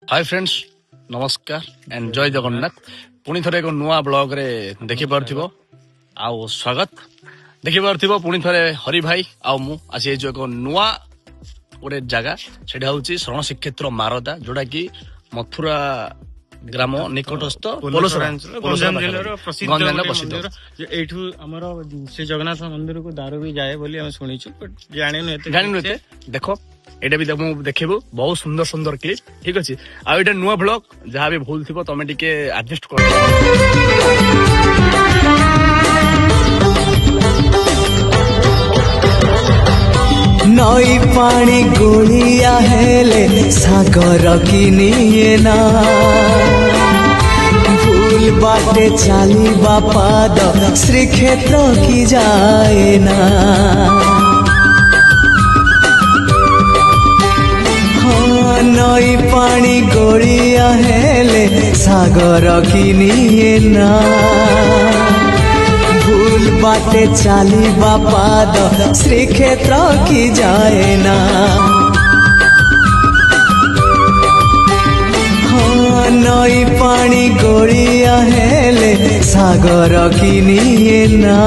hi friends नमस्कार and जय जगन्नाथ पुणी थे एक नुआ ब्लॉग रे देखि पारथिबो आउ स्वागत देखि पारथिबो पुणी थे हरि भाई आउ मु आसी जो एक नुआ गोटे जगह सेटा होची शरण श्रीक्षेत्र मारदा जोड़ा कि मथुरा ग्राम निकटस्थ गंजाम जिल्लार प्रसिद्ध एठू हमर श्री जगन्नाथ मंदिर को दारू भी जाए बोली हम सुनिछु बट जानिनु एते देखो एटा भी देखबो बहुत सुंदर सुंदर क्लिप ठीक अछि आ एटा नुआ ब्लॉग जहां भी भूल थिबो तमे टिके एडजस्ट कर नई पानी गोलिया हेले सागर किनिए ना भूल बाटे चाली बापाद श्रीक्षेत्र की जाए ना हाँ नई पानी गोलिया हेले सागर किनिए ना भूल बाटे चाली बापाद श्रीक्षेत्र की जाए ना हाँ नई पानी गोलिया हेले सागर किनिए ना